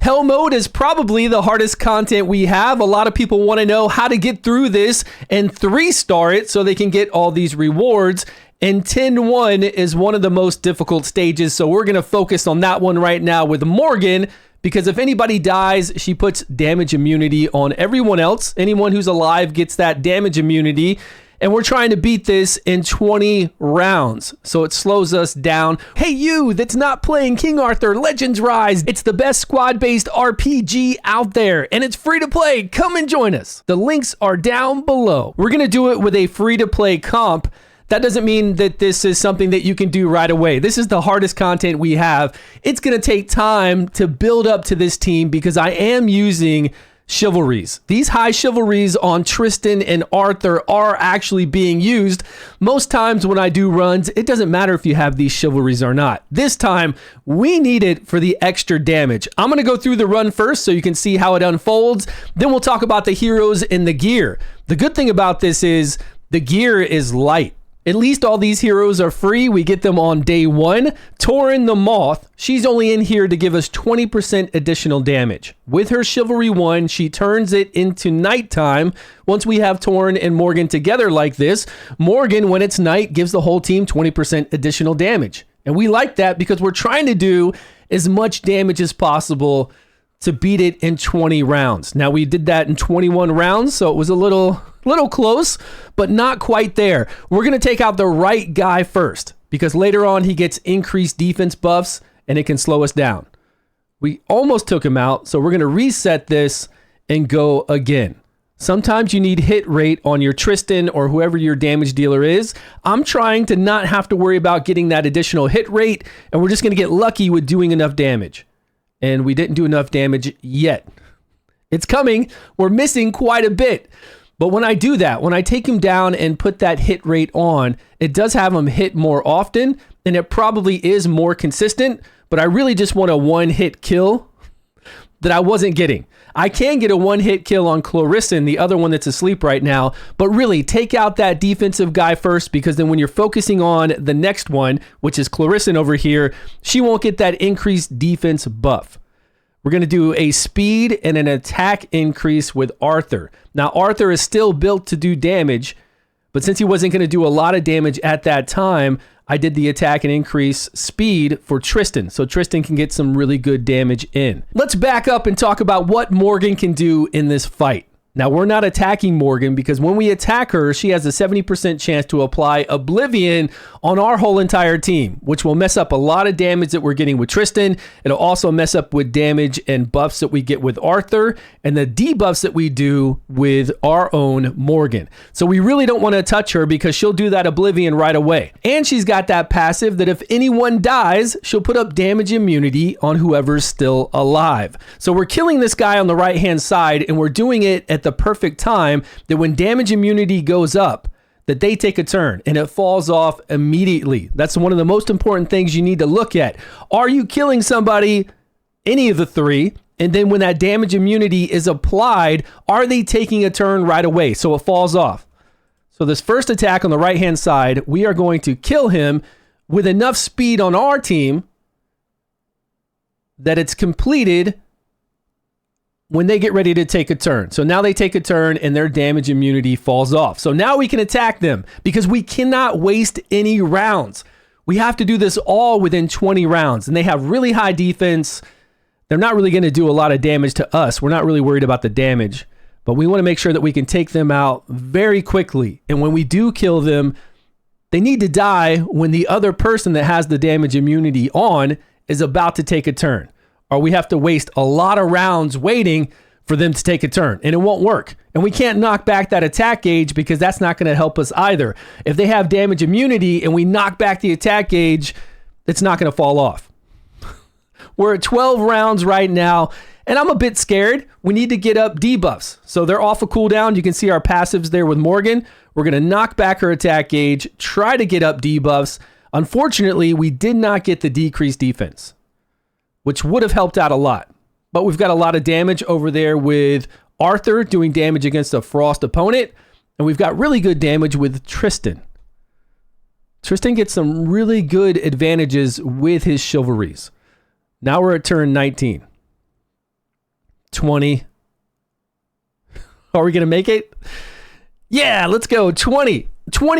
Hell mode is probably the hardest content we have. A lot of people want to know how to get through this and 3-star it so they can get all these rewards. And 10-1 is one of the most difficult stages, so we're going to focus on that one right now with Morgan, because if anybody dies, she puts damage immunity on everyone else. Anyone who's alive gets that damage immunity. And we're trying to beat this in 20 rounds, so it slows us down. Hey, you that's not playing King Arthur Legends Rise, it's the best squad-based RPG out there, and it's free to play. Come and join us. The links are down below. We're going to do it with a free-to-play comp. That doesn't mean that this is something that you can do right away. This is the hardest content we have. It's going to take time to build up to this team because I am using chivalries. These high chivalries on Tristan and Arthur are actually being used. Most times when I do runs, it doesn't matter if you have these chivalries or not. This time, we need it for the extra damage. I'm going to go through the run first so you can see how it unfolds. Then we'll talk about the heroes and the gear. The good thing about this is the gear is light. At least all these heroes are free. We get them on day 1. Torin the Moth, she's only in here to give us 20% additional damage. With her Chivalry 1, she turns it into nighttime. Once we have Torin and Morgan together like this, Morgan, when it's night, gives the whole team 20% additional damage. And we like that because we're trying to do as much damage as possible to beat it in 20 rounds. Now, we did that in 21 rounds, so it was a little close, but not quite there. We're going to take out the right guy first because later on he gets increased defense buffs and it can slow us down. We almost took him out, so we're going to reset this and go again. Sometimes you need hit rate on your Tristan or whoever your damage dealer is. I'm trying to not have to worry about getting that additional hit rate, and we're just going to get lucky with doing enough damage. And we didn't do enough damage yet. It's coming. We're missing quite a bit. But when I do that, when I take him down and put that hit rate on, it does have him hit more often, and it probably is more consistent, but I really just want a one-hit kill that I wasn't getting. I can get a one-hit kill on Clarisin, the other one that's asleep right now, but really take out that defensive guy first, because then when you're focusing on the next one, which is Clarisin over here, she won't get that increased defense buff. We're going to do a speed and an attack increase with Arthur. Now, Arthur is still built to do damage, but since he wasn't going to do a lot of damage at that time, I did the attack and increase speed for Tristan, so Tristan can get some really good damage in. Let's back up and talk about what Morgan can do in this fight. Now, we're not attacking Morgan because when we attack her, she has a 70% chance to apply Oblivion on our whole entire team, which will mess up a lot of damage that we're getting with Tristan. It'll also mess up with damage and buffs that we get with Arthur and the debuffs that we do with our own Morgan. So we really don't want to touch her because she'll do that Oblivion right away. And she's got that passive that if anyone dies, she'll put up damage immunity on whoever's still alive. So we're killing this guy on the right-hand side, and we're doing it at the perfect time that when damage immunity goes up, that they take a turn and it falls off immediately. That's one of the most important things you need to look at. Are you killing somebody, any of the three? And then when that damage immunity is applied, are they taking a turn right away? So it falls off. So this first attack on the right-hand side, we are going to kill him with enough speed on our team that it's completed when they get ready to take a turn. So now they take a turn and their damage immunity falls off. So now we can attack them because we cannot waste any rounds. We have to do this all within 20 rounds, and they have really high defense. They're not really going to do a lot of damage to us. We're not really worried about the damage, but we want to make sure that we can take them out very quickly. And when we do kill them, they need to die when the other person that has the damage immunity on is about to take a turn, or we have to waste a lot of rounds waiting for them to take a turn, and it won't work. And we can't knock back that attack gauge because that's not going to help us either. If they have damage immunity and we knock back the attack gauge, it's not going to fall off. We're at 12 rounds right now, and I'm a bit scared. We need to get up debuffs. So they're off a cooldown. You can see our passives there with Morgan. We're going to knock back her attack gauge, try to get up debuffs. Unfortunately, we did not get the decreased defense, which would have helped out a lot. But we've got a lot of damage over there with Arthur doing damage against a Frost opponent, and we've got really good damage with Tristan. Tristan gets some really good advantages with his chivalries. Now we're at turn 19. 20. Are we going to make it? Yeah, let's go. 20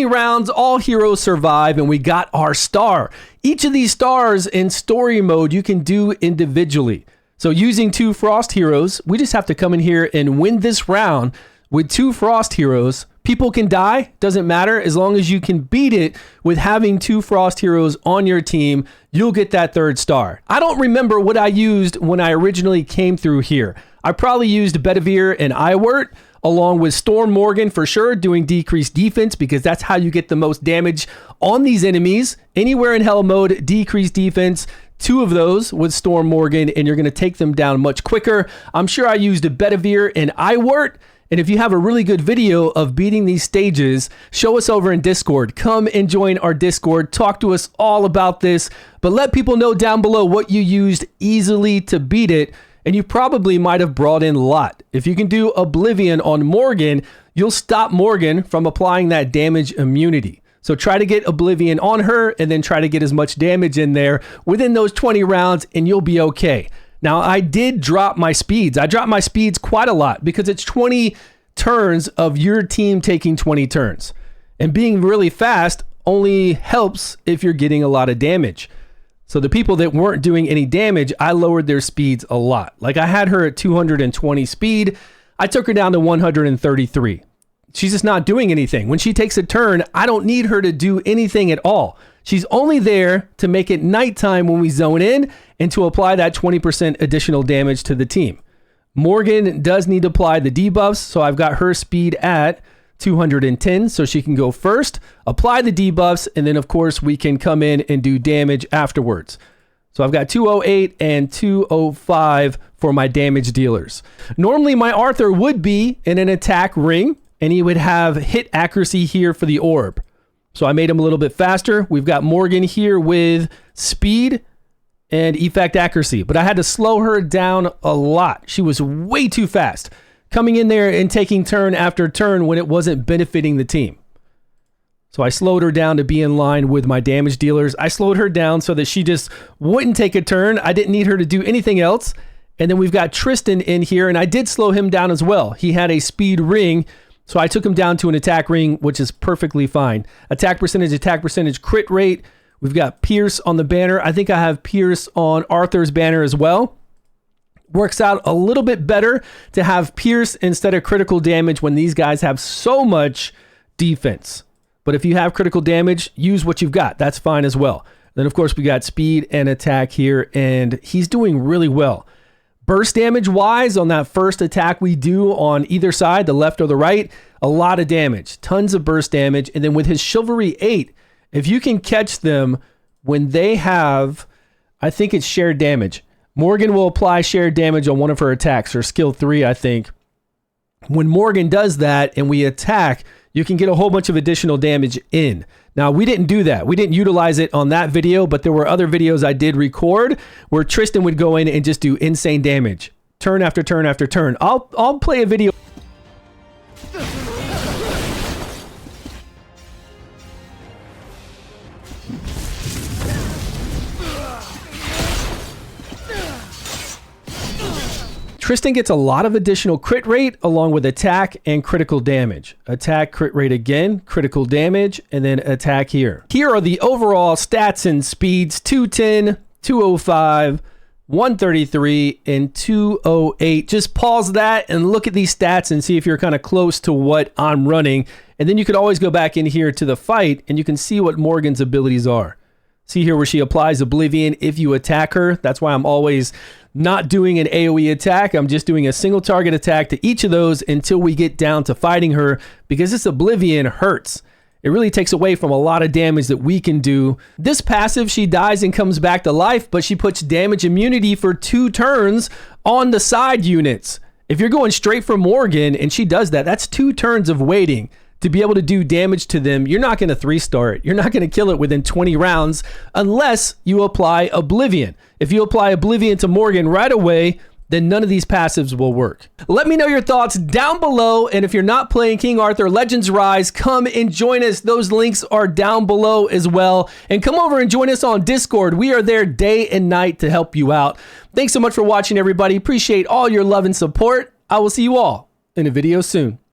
rounds, all heroes survive, and we got our star. Each of these stars in story mode you can do individually. So using 2 frost heroes, we just have to come in here and win this round with 2 frost heroes. People can die, doesn't matter. As long as you can beat it with having 2 frost heroes on your team, you'll get that 3rd star. I don't remember what I used when I originally came through here. I probably used Bedivere and Iwart, along with Storm Morgan for sure, doing decreased defense, because that's how you get the most damage on these enemies. Anywhere in hell mode, decreased defense, 2 of those with Storm Morgan, and you're going to take them down much quicker. I'm sure I used a Bedivere and Iwart. And if you have a really good video of beating these stages, show us over in Discord. Come and join our Discord. Talk to us all about this. But let people know down below what you used easily to beat it. And you probably might have brought in Lot. If you can do Oblivion on Morgan, you'll stop Morgan from applying that damage immunity. So try to get Oblivion on her and then try to get as much damage in there within those 20 rounds and you'll be okay. Now, I did drop my speeds. I dropped my speeds quite a lot because it's 20 turns of your team taking 20 turns. And being really fast only helps if you're getting a lot of damage. So the people that weren't doing any damage, I lowered their speeds a lot. Like I had her at 220 speed. I took her down to 133. She's just not doing anything. When she takes a turn, I don't need her to do anything at all. She's only there to make it nighttime when we zone in and to apply that 20% additional damage to the team. Morgan does need to apply the debuffs, so I've got her speed at 210, so she can go first, apply the debuffs, and then of course we can come in and do damage afterwards. So I've got 208 and 205 for my damage dealers. Normally my Arthur would be in an attack ring, and he would have hit accuracy here for the orb. So I made him a little bit faster. We've got Morgan here with speed and effect accuracy, but I had to slow her down a lot. She was way too fast, coming in there and taking turn after turn when it wasn't benefiting the team. So I slowed her down to be in line with my damage dealers. I slowed her down so that she just wouldn't take a turn. I didn't need her to do anything else. And then we've got Tristan in here, and I did slow him down as well. He had a speed ring, so I took him down to an attack ring, which is perfectly fine. Attack percentage, crit rate. We've got Pierce on the banner. I think I have Pierce on Arthur's banner as well. Works out a little bit better to have Pierce instead of critical damage when these guys have so much defense. But if you have critical damage, use what you've got. That's fine as well. Then, of course, we got speed and attack here, and he's doing really well. Burst damage wise, on that first attack we do on either side, the left or the right, a lot of damage, tons of burst damage. And then with his Chivalry 8, if you can catch them when they have, I think it's shared damage. Morgan will apply shared damage on one of her attacks, or skill 3, I think. When Morgan does that and we attack, you can get a whole bunch of additional damage in. Now, we didn't do that. We didn't utilize it on that video, but there were other videos I did record where Tristan would go in and just do insane damage, turn after turn after turn. I'll play a video. Tristan gets a lot of additional crit rate along with attack and critical damage. Attack, crit rate again, critical damage, and then attack here. Here are the overall stats and speeds: 210, 205, 133, and 208. Just pause that and look at these stats and see if you're kind of close to what I'm running. And then you could always go back in here to the fight and you can see what Morgan's abilities are. See here where she applies Oblivion if you attack her. That's why I'm always not doing an AoE attack. I'm just doing a single target attack to each of those until we get down to fighting her, because this Oblivion hurts. It really takes away from a lot of damage that we can do. This passive, she dies and comes back to life, but she puts damage immunity for 2 turns on the side units. If you're going straight for Morgan and she does that, that's 2 turns of waiting to be able to do damage to them. You're not going to 3-star it. You're not going to kill it within 20 rounds unless you apply Oblivion. If you apply Oblivion to Morgan right away, then none of these passives will work. Let me know your thoughts down below, and if you're not playing King Arthur Legends Rise, come and join us. Those links are down below as well. And come over and join us on Discord. We are there day and night to help you out. Thanks so much for watching, everybody. Appreciate all your love and support. I will see you all in a video soon.